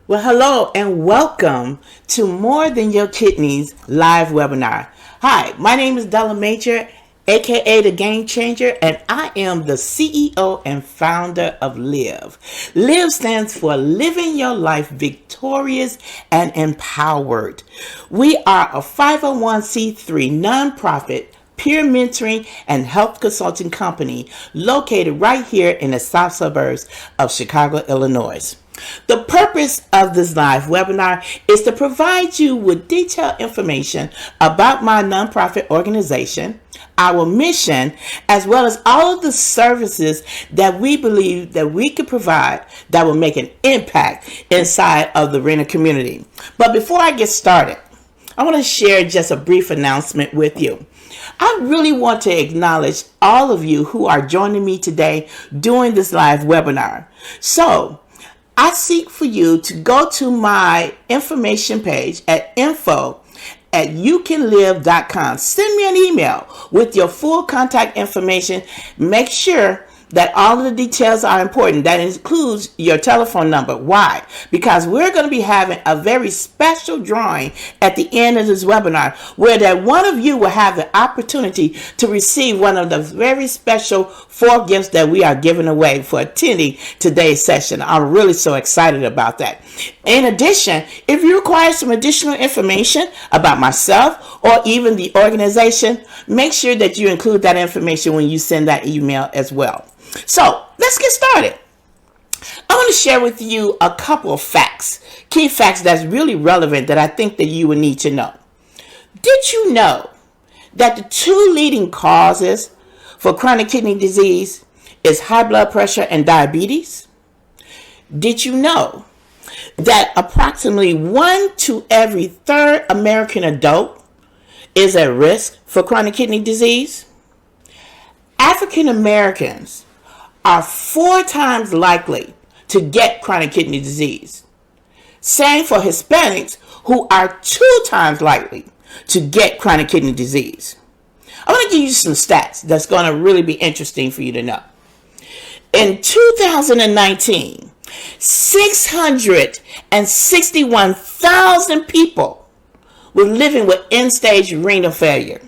Well, hello and welcome to More Than Your Kidneys live webinar. Hi, my name is Della Major, aka The Game Changer, and I am the CEO and founder of L.Y.V.E. L.Y.V.E stands for Living Your Life Victorious and Empowered. We are a 501c3 nonprofit peer mentoring and health consulting company located right here in the south suburbs of Chicago, Illinois. The purpose of this live webinar is to provide you with detailed information about my nonprofit organization, our mission, as well as all of the services that we believe that we can provide that will make an impact inside of the rental community. But before I get started, I want to share just a brief announcement with you. I really want to acknowledge all of you who are joining me today during this live webinar. So, I seek for you to go to my information page at info@youcanlive.com. Send me an email with your full contact information. Make sure that all of the details are important. That includes your telephone number. Why? Because we're going to be having a very special drawing at the end of this webinar where that one of you will have the opportunity to receive one of the very special 4 gifts that we are giving away for attending today's session. I'm really so excited about that. In addition, if you require some additional information about myself or even the organization, make sure that you include that information when you send that email as well. So let's get started. I want to share with you a couple of facts, key facts that's really relevant that I think that you would need to know. Did you know that the 2 leading causes for chronic kidney disease is high blood pressure and diabetes? Did you know that approximately 1 to every 3rd American adult is at risk for chronic kidney disease? African Americans are 4 times likely to get chronic kidney disease. Same for Hispanics, who are 2 times likely to get chronic kidney disease. I want to give you some stats that's going to really be interesting for you to know. In 2019, 661,000 people were living with end-stage renal failure,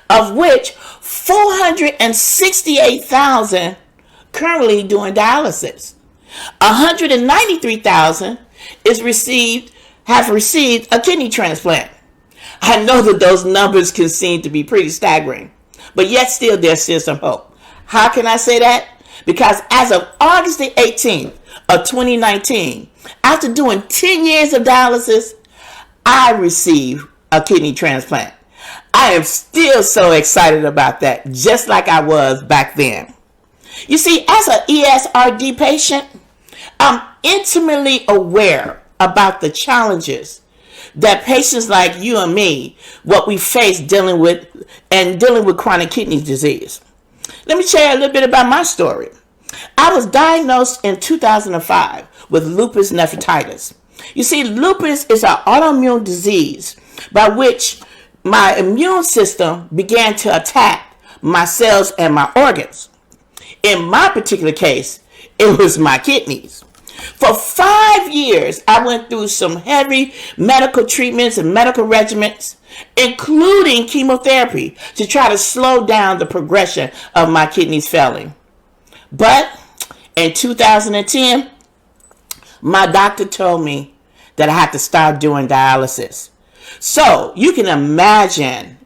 of which 468,000 currently doing dialysis. 193,000 have received a kidney transplant. I know that those numbers can seem to be pretty staggering, but yet still there's still some hope. How can I say that? Because as of August the 18th of 2019, after doing 10 years of dialysis, I received a kidney transplant. I am still so excited about that, just like I was back then. You see, as an ESRD patient, I'm intimately aware about the challenges that patients like you and me, what we face dealing with chronic kidney disease. Let me share a little bit about my story. I was diagnosed in 2005 with lupus nephritis. You see, lupus is an autoimmune disease by which my immune system began to attack my cells and my organs. In my particular case, it was my kidneys. For 5 years, I went through some heavy medical treatments and medical regimens, including chemotherapy, to try to slow down the progression of my kidneys failing. But in 2010, my doctor told me that I had to start doing dialysis. So you can imagine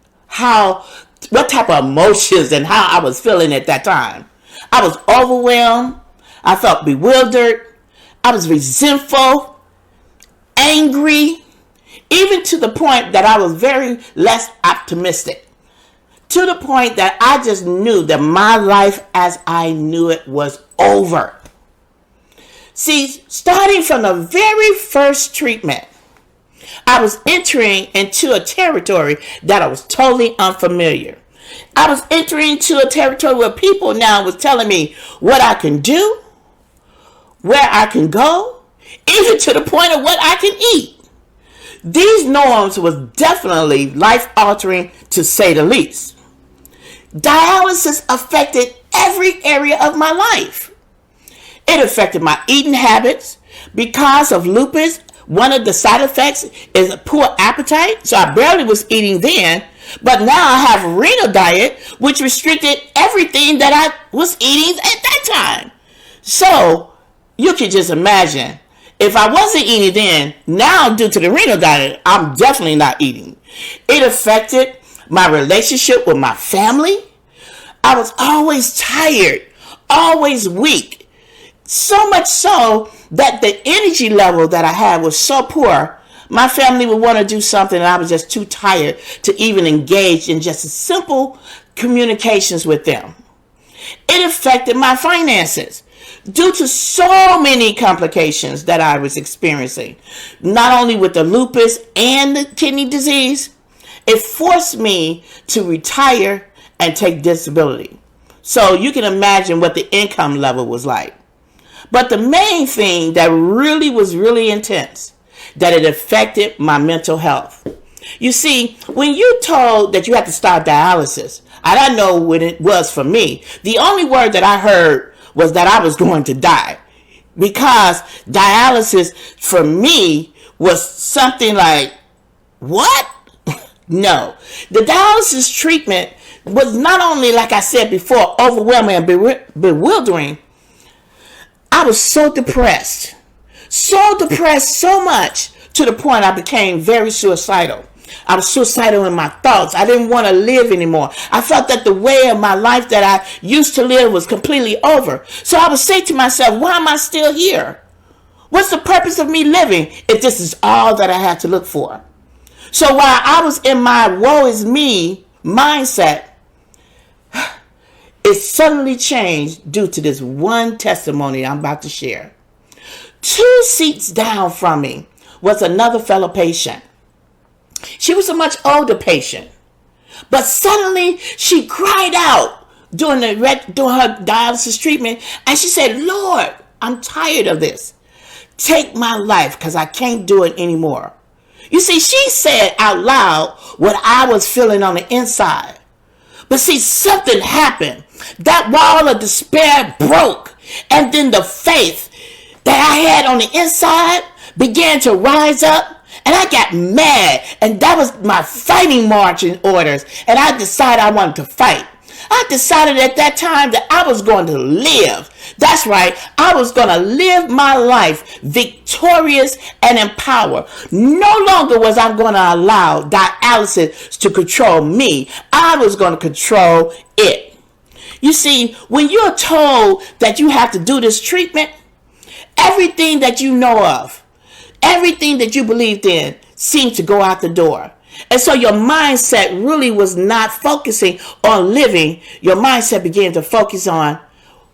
what type of emotions and how I was feeling at that time. I was overwhelmed. I felt bewildered. I was resentful, angry, even to the point that I was very less optimistic. To the point that I just knew that my life as I knew it was over. See, starting from the very first treatment, I was entering into a territory that I was totally unfamiliar. I was entering into a territory where people now was telling me what I can do, where I can go, even to the point of what I can eat. These norms was definitely life-altering, to say the least. Dialysis affected every area of my life. It affected my eating habits, Because of lupus, one of the side effects is a poor appetite. So I barely was eating then. But now I have a renal diet, which restricted everything that I was eating at that time. So you can just imagine, if I wasn't eating then, now due to the renal diet, I'm definitely not eating. It affected my relationship with my family. I was always tired, always weak. So much so that the energy level that I had was so poor, my family would want to do something and I was just too tired to even engage in just simple communications with them. It affected my finances due to so many complications that I was experiencing, not only with the lupus and the kidney disease. It forced me to retire and take disability. So you can imagine what the income level was like. But the main thing that was really intense, that it affected my mental health. You see, when you're told that you have to start dialysis, I don't know what it was for me. The only word that I heard was that I was going to die, because dialysis for me was something like, what? No. The dialysis treatment was not only, like I said before, overwhelming and bewildering. I was so depressed so much to the point I became very suicidal. I was suicidal in my thoughts. I didn't want to live anymore. I felt that the way of my life that I used to live was completely over. So I would say to myself, why am I still here? What's the purpose of me living if this is all that I had to look for? So while I was in my woe is me mindset, it suddenly changed due to this one testimony I'm about to share. 2 seats down from me was another fellow patient. She was a much older patient, but suddenly she cried out during her dialysis treatment, and she said, Lord, I'm tired of this. Take my life because I can't do it anymore. You see, she said out loud what I was feeling on the inside. But see, something happened. That wall of despair broke, and then the faith that I had on the inside began to rise up, and I got mad, and that was my fighting marching orders, and I decided I wanted to fight. I decided at that time that I was going to live. That's right. I was going to live my life victorious and empowered. No longer was I going to allow dialysis to control me. I was going to control it. You see, when you're told that you have to do this treatment, everything that you know of, everything that you believed in seemed to go out the door. And so your mindset really was not focusing on living. Your mindset began to focus on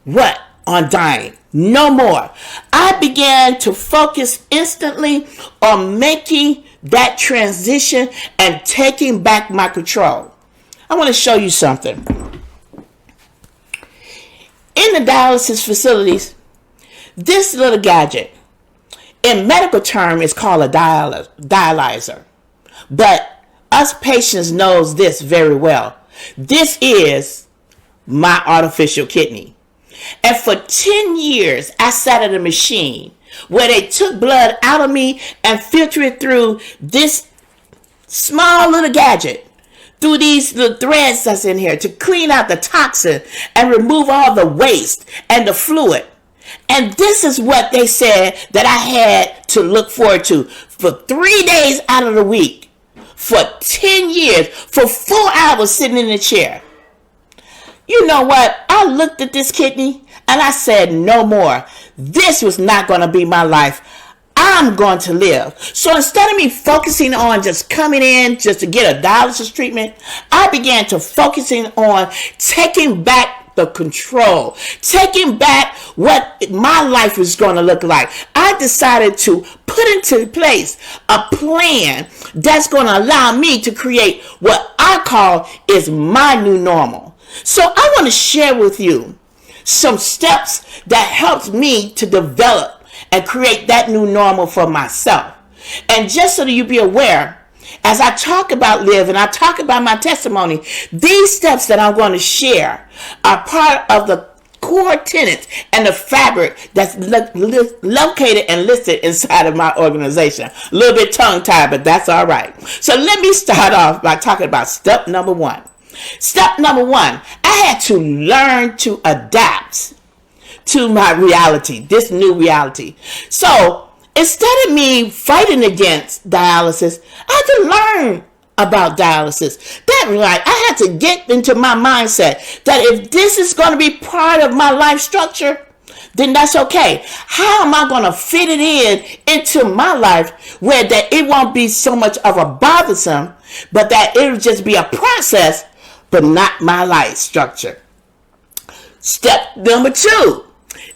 what? On dying. No more. I began to focus instantly on making that transition and taking back my control. I want to show you something. In the dialysis facilities, this little gadget, in medical term, is called a dialyzer. But us patients knows this very well. This is my artificial kidney. And for 10 years, I sat at a machine where they took blood out of me and filtered it through this small little gadget, through these little threads that's in here, to clean out the toxin and remove all the waste and the fluid. And this is what they said that I had to look forward to for 3 days out of the week. For 10 years, for 4 hours sitting in the chair. You know what? I looked at this kidney and I said, no more. This was not going to be my life. I'm going to live. So instead of me focusing on just coming in just to get a dialysis treatment, I began to focusing on taking back the control, taking back what my life was going to look like. I decided to put into place a plan that's going to allow me to create what I call is my new normal. So I want to share with you some steps that helped me to develop and create that new normal for myself. And just so that you be aware, as I talk about live and I talk about my testimony, these steps that I'm going to share are part of the core tenets and the fabric that's located and listed inside of my organization. A little bit tongue-tied, but that's all right. So let me start off by talking about step number one. Step number one, I had to learn to adapt to my reality, this new reality. So instead of me fighting against dialysis, I had to learn about dialysis. I had to get into my mindset that if this is going to be part of my life structure, then that's okay. How am I going to fit it into my life where that it won't be so much of a bothersome, but that it'll just be a process, but not my life structure. Step number two.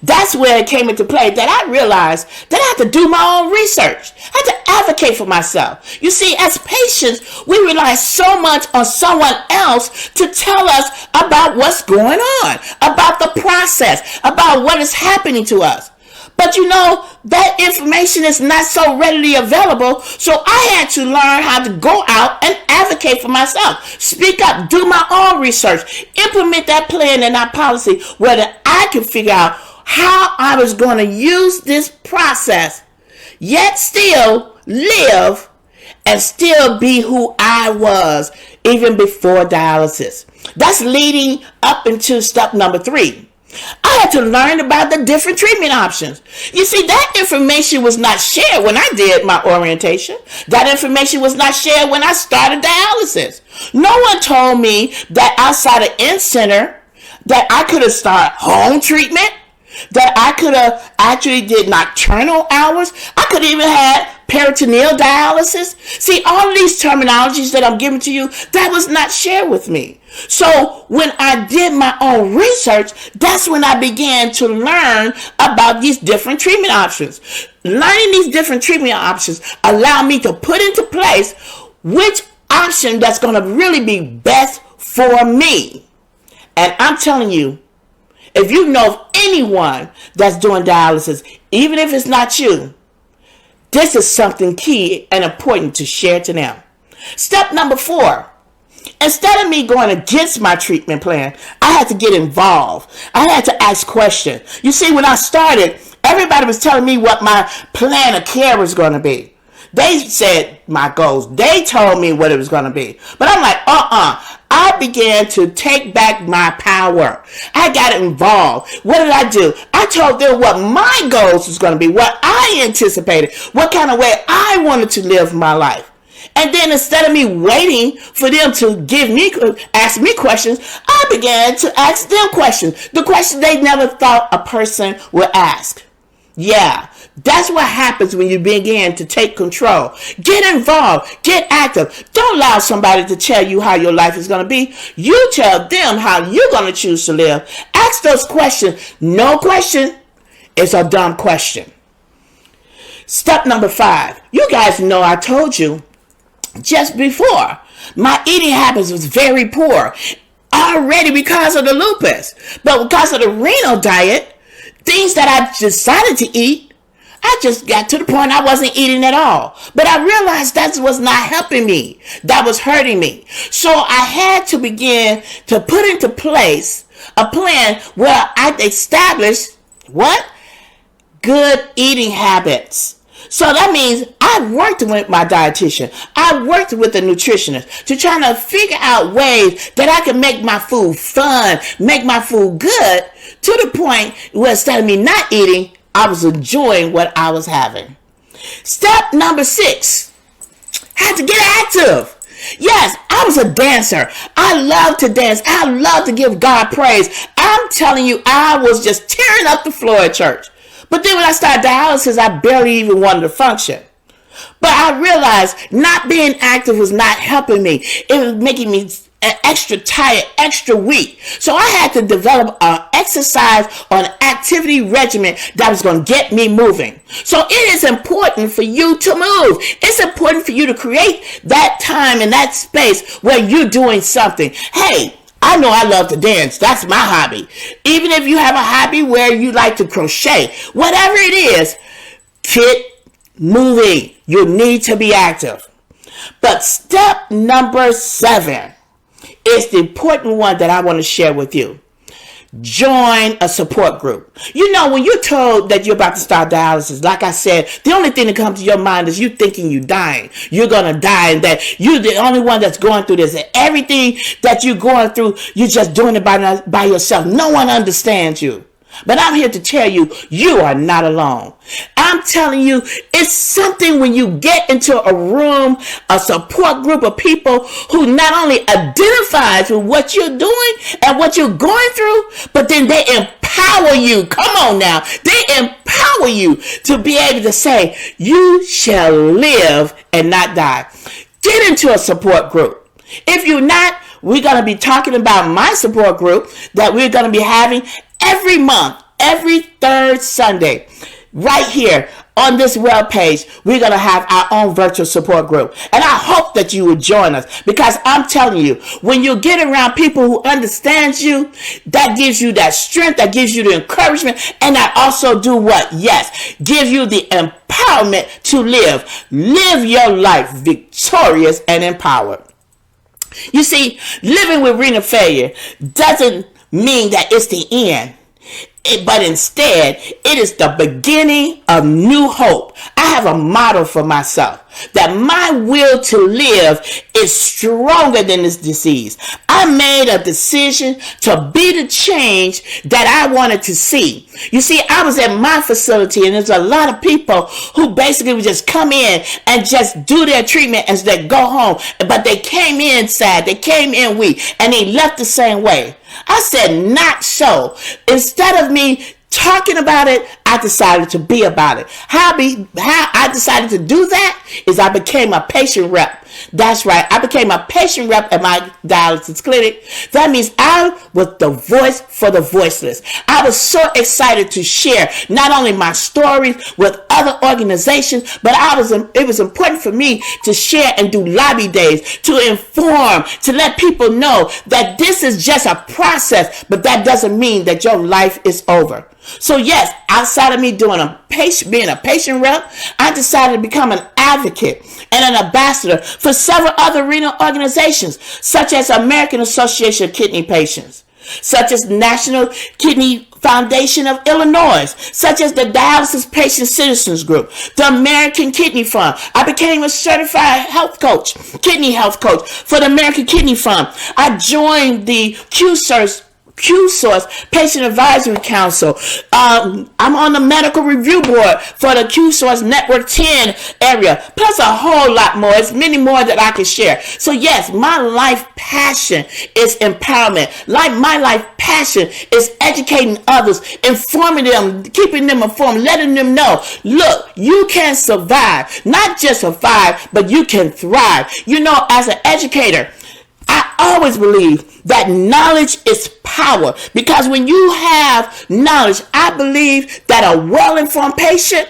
That's where it came into play that I realized that I had to do my own research. I had to advocate for myself. You see, as patients, we rely so much on someone else to tell us about what's going on, about the process, about what is happening to us. But you know, that information is not so readily available, so I had to learn how to go out and advocate for myself. Speak up, do my own research, implement that plan and that policy where I can figure out how I was going to use this process, yet still live and still be who I was even before dialysis. That's leading up into step number three. I had to learn about the different treatment options. You see, that information was not shared when I did my orientation. That information was not shared when I started dialysis. No one told me that outside of in-center that I could have started home treatment, that I could have actually did nocturnal hours. I could even had peritoneal dialysis. See, all of these terminologies that I'm giving to you, that was not shared with me. So when I did my own research, that's when I began to learn about these different treatment options. Learning these different treatment options allowed me to put into place which option that's going to really be best for me. And I'm telling you, if you know of anyone that's doing dialysis, even if it's not you, this is something key and important to share to them. Step number four. Instead of me going against my treatment plan, I had to get involved. I had to ask questions. You see, when I started, everybody was telling me what my plan of care was going to be. They said my goals. They told me what it was going to be. But I'm like, I began to take back my power. I got involved. What did I do? I told them what my goals was going to be, what I anticipated, what kind of way I wanted to live my life. And then instead of me waiting for them to ask me questions, I began to ask them questions. The questions they never thought a person would ask. Yeah, that's what happens when you begin to take control. Get involved. Get active. Don't allow somebody to tell you how your life is going to be. You tell them how you're going to choose to live. Ask those questions. No question is a dumb question. Step number 5. You guys know I told you just before, my eating habits was very poor already because of the lupus. But because of the renal diet, things that I decided to eat, I just got to the point I wasn't eating at all. But I realized that was not helping me. That was hurting me. So I had to begin to put into place a plan where I established what? Good eating habits. So that means I worked with my dietitian. I worked with a nutritionist to try to figure out ways that I can make my food fun, make my food good, to the point where instead of me not eating, I was enjoying what I was having. Step number 6, I had to get active. Yes, I was a dancer. I love to dance. I love to give God praise. I'm telling you, I was just tearing up the floor at church. But then when I started dialysis, I barely even wanted to function. But I realized not being active was not helping me. It was making me extra tired, extra weak. So I had to develop an exercise or an activity regimen that was going to get me moving. So it is important for you to move. It's important for you to create that time and that space where you're doing something. Hey, I know I love to dance. That's my hobby. Even if you have a hobby where you like to crochet, whatever it is, get moving. You need to be active. But step number 7 is the important one that I want to share with you. join a support group. You know, when you're told that you're about to start dialysis, like I said, the only thing that comes to your mind is you thinking you're dying. You're going to die, and that you're the only one that's going through this. And everything that you're going through, you're just doing it by yourself. No one understands you. But I'm here to tell you, you are not alone. I'm telling you, it's something when you get into a room, a support group of people who not only identifies with what you're doing and what you're going through, but then they empower you. Come on now. They empower you to be able to say, you shall live and not die. Get into a support group. If you're not, we're going to be talking about my support group that we're going to be having every month, every third Sunday, right here on this web page. We're going to have our own virtual support group. And I hope that you will join us, because I'm telling you, when you get around people who understand you, that gives you that strength, that gives you the encouragement, and that also do what? Yes, give you the empowerment to live. Live your life victorious and empowered. You see, living with renal failure doesn't mean that it's the end, but instead, it is the beginning of new hope. I have a motto for myself, that my will to live is stronger than this disease. I made a decision to be the change that I wanted to see. You see, I was at my facility, and there's a lot of people who basically would just come in and just do their treatment and they go home. But they came in sad, they came in weak, and they left the same way. I said, not so. Instead of me talking about it, I decided to be about it. How I decided to do that is I became a patient rep. That's right. I became a patient rep at my dialysis clinic. That means I was the voice for the voiceless. I was so excited to share not only my stories with other organizations, but it was important for me to share and do L.Y.V.E days, to inform, to let people know that this is just a process, but that doesn't mean that your life is over. So yes, outside of me being a patient rep, I decided to become an advocate and an ambassador for several other renal organizations, such as American Association of Kidney Patients, such as National Kidney Foundation of Illinois, such as the Dialysis Patient Citizens Group, the American Kidney Fund. I became a certified health coach, kidney health coach for the American Kidney Fund. I joined the Q-Source Patient Advisory Council. I'm on the medical review board for the Q-Source Network 10 area, plus a whole lot more. It's many more that I can share. So yes, my life passion is empowerment. Like my life passion is educating others, informing them, keeping them informed, letting them know, look, you can survive. Not just survive, but you can thrive. You know, as an educator, I always believe that knowledge is power, because when you have knowledge, I believe that a well-informed patient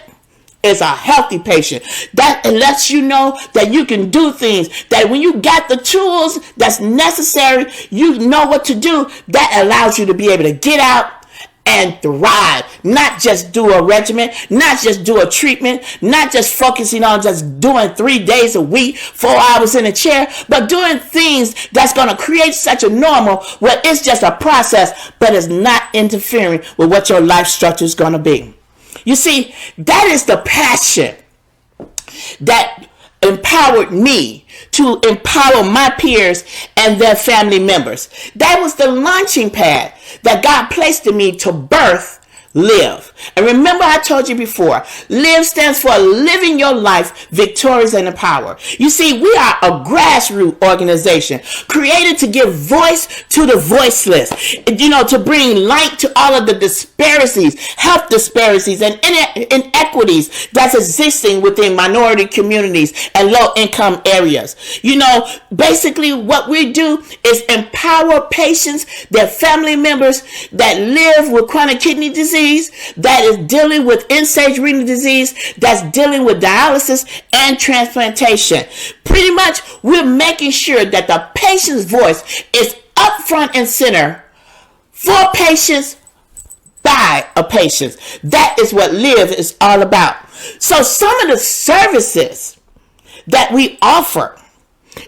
is a healthy patient. That lets you know that you can do things, that when you got the tools that's necessary, you know what to do. That allows you to be able to get out and thrive, not just do a regimen, not just do a treatment, not just focusing on just doing 3 days a week, 4 hours in a chair, but doing things that's going to create such a normal where it's just a process, but it's not interfering with what your life structure is going to be. You see, that is the passion that empowered me to empower my peers and their family members. That was the launching pad that God placed in me to birth L.Y.V.E. And remember, I told you before, L.Y.V.E stands for living your life victorious and empowered. You see, we are a grassroots organization created to give voice to the voiceless, you know, to bring light to all of the disparities, health disparities and inequities that's existing within minority communities and low income areas. You know, basically what we do is empower patients, their family members that live with chronic kidney disease, that is dealing with end-stage renal disease, that's dealing with dialysis and transplantation. Pretty much, we're making sure that the patient's voice is up front and center for patients, by a patient. That is what L.Y.V.E is all about. So some of the services that we offer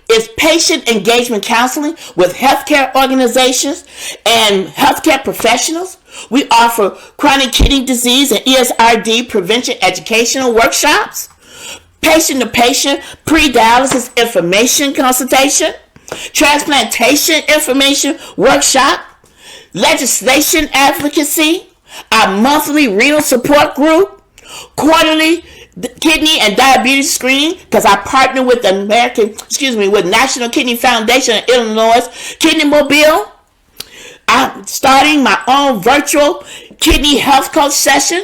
is patient engagement counseling with healthcare organizations and healthcare professionals. We offer chronic kidney disease and ESRD prevention educational workshops, patient-to-patient pre-dialysis information consultation, transplantation information workshop, legislation advocacy, our monthly renal support group, quarterly kidney and diabetes screening, because I partner with with National Kidney Foundation of Illinois Kidney Mobile. I'm starting my own virtual kidney health coach session.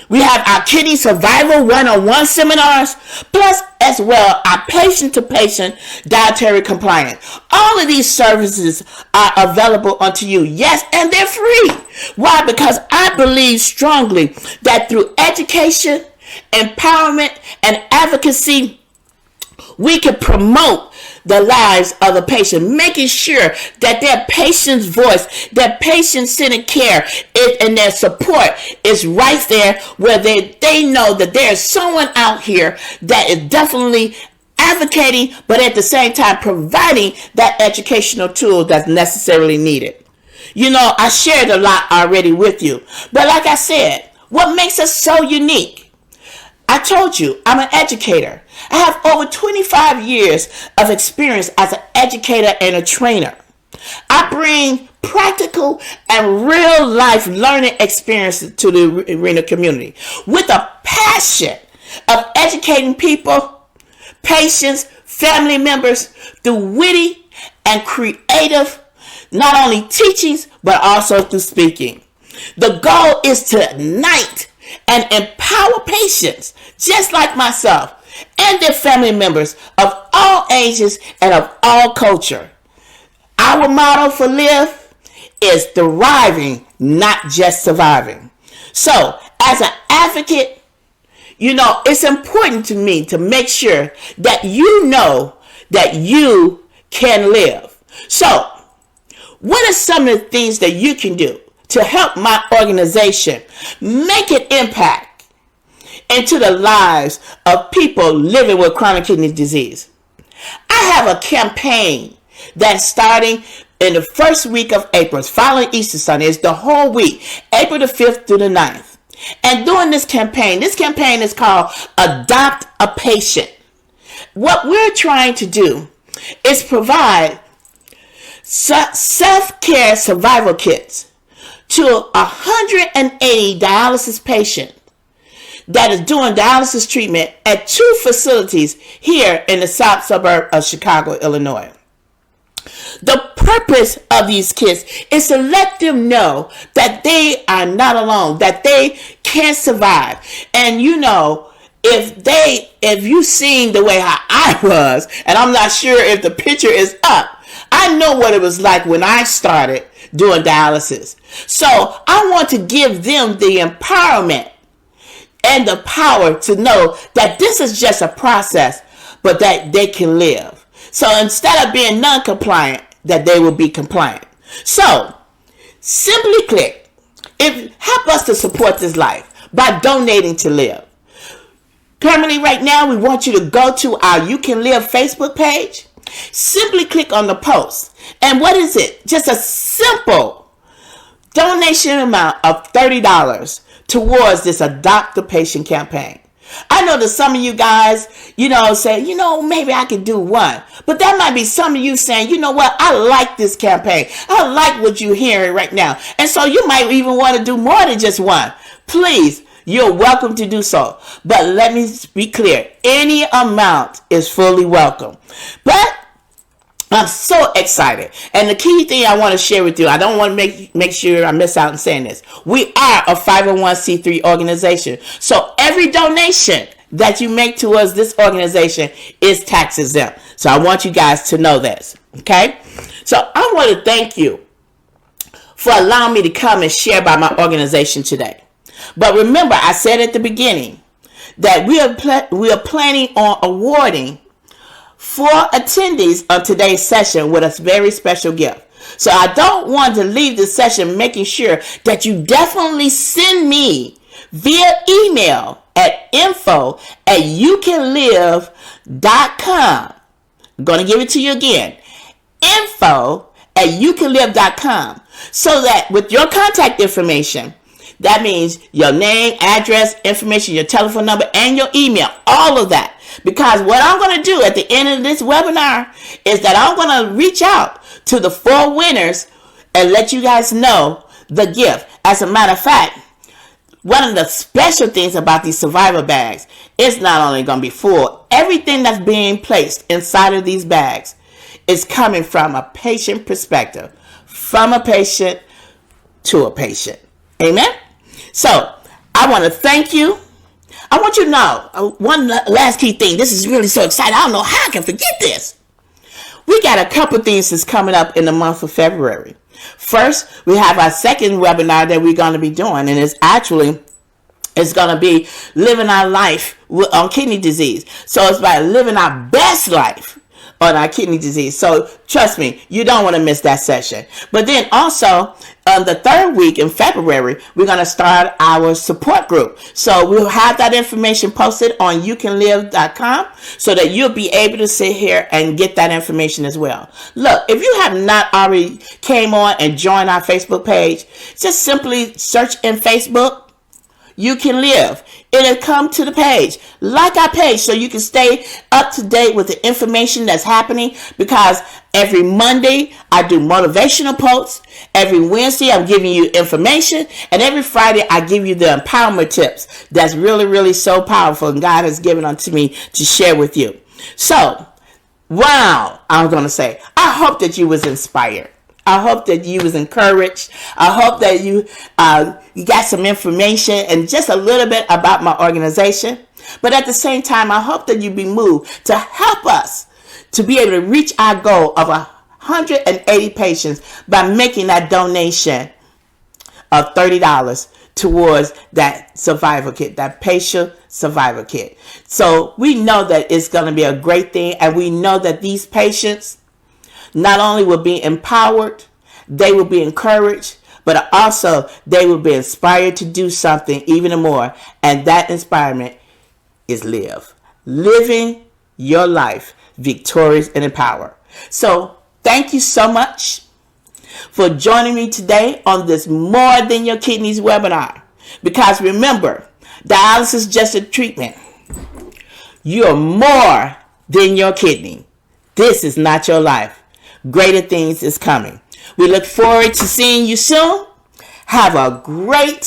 We have our kidney survival one-on-one seminars, plus as well our patient-to-patient dietary compliance. All of these services are available unto you. Yes, and they're free. Why? Because I believe strongly that through education, empowerment, and advocacy, we can promote the lives of the patient, making sure that their patient's voice, their patient-centered care, and their support is right there, where they know that there is someone out here that is definitely advocating, but at the same time providing that educational tool that's necessarily needed. You know, I shared a lot already with you, but like I said, what makes us so unique? I told you, I'm an educator. I have over 25 years of experience as an educator and a trainer. I bring practical and real life learning experiences to the arena community with a passion of educating people, patients, family members through witty and creative, not only teachings, but also through speaking. The goal is to ignite and empower patients just like myself and their family members of all ages and of all culture. Our motto for Live is thriving, not just surviving. So, as an advocate, you know, it's important to me to make sure that you know that you can live. So, what are some of the things that you can do to help my organization make an impact into the lives of people living with chronic kidney disease? I have a campaign that's starting in the first week of April. It's following Easter Sunday. It's the whole week, April the 5th through the 9th. And during this campaign is called Adopt a Patient. What we're trying to do is provide self-care survival kits to 180 dialysis patients that is doing dialysis treatment at 2 facilities here in the south suburb of Chicago, Illinois. The purpose of these kits is to let them know that they are not alone, that they can survive. And you know, if you seen the way how I was, and I'm not sure if the picture is up, I know what it was like when I started doing dialysis. So I want to give them the empowerment and the power to know that this is just a process, but that they can live. So instead of being non-compliant, that they will be compliant. So simply click. Help us to support this life by donating to Live. Currently right now, we want you to go to our YouCanLYVE Facebook page. Simply click on the post. And what is it? Just a simple donation amount of $30 towards this Adopt a Patient campaign. I know that some of you guys, say, maybe I could do one. But that might be some of you saying, you know what, I like this campaign. I like what you're hearing right now. And so you might even want to do more than just one. Please, you're welcome to do so. But let me be clear. Any amount is fully welcome. But I'm so excited. And the key thing I want to share with you, I don't want to make sure I miss out in saying this. We are a 501c3 organization. So every donation that you make towards this organization is tax exempt. So I want you guys to know this. Okay? So I want to thank you for allowing me to come and share about my organization today. But remember, I said at the beginning that we are planning on awarding 4 attendees on today's session with a very special gift. So I don't want to leave this session making sure that you definitely send me via email at info@youcanlive.com I'm going to give it to you again. info@youcanlive.com, so that with your contact information, that means your name, address, information, your telephone number, and your email, all of that. Because what I'm going to do at the end of this webinar is that I'm going to reach out to the 4 winners and let you guys know the gift. As a matter of fact, one of the special things about these survivor bags, it's not only going to be full. Everything that's being placed inside of these bags is coming from a patient perspective, from a patient to a patient. Amen? So, I want to thank you. I want you to know one last key thing. This is really so exciting. I don't know how I can forget this. We got a couple things that's coming up in the month of February. First, we have our second webinar that we're going to be doing, and it's going to be living our life on kidney disease. So it's about living our best life on our kidney disease. So trust me, you don't want to miss that session. But then also, on the third week in February, we're going to start our support group. So we'll have that information posted on YouCanLYVE.com so that you'll be able to sit here and get that information as well. Look, if you have not already came on and joined our Facebook page, just simply search in Facebook, You Can Live. It'll come to the page. Like our page so you can stay up to date with the information that's happening, because every Monday I do motivational posts. Every Wednesday I'm giving you information. And every Friday I give you the empowerment tips that's really, really so powerful and God has given unto me to share with you. So, wow, I'm going to say, I hope that you was inspired. I hope that you was encouraged. I hope that you got some information and just a little bit about my organization. But at the same time, I hope that you be moved to help us to be able to reach our goal of 180 patients by making that donation of $30 towards that survival kit, that patient survival kit. So we know that it's going to be a great thing, and we know that these patients not only will be empowered, they will be encouraged, but also they will be inspired to do something even more. And that inspiration is live. Living your life victorious and empowered. So thank you so much for joining me today on this More Than Your Kidneys webinar. Because remember, dialysis is just a treatment. You are more than your kidney. This is not your life. Greater things is coming. We look forward to seeing you soon. Have a great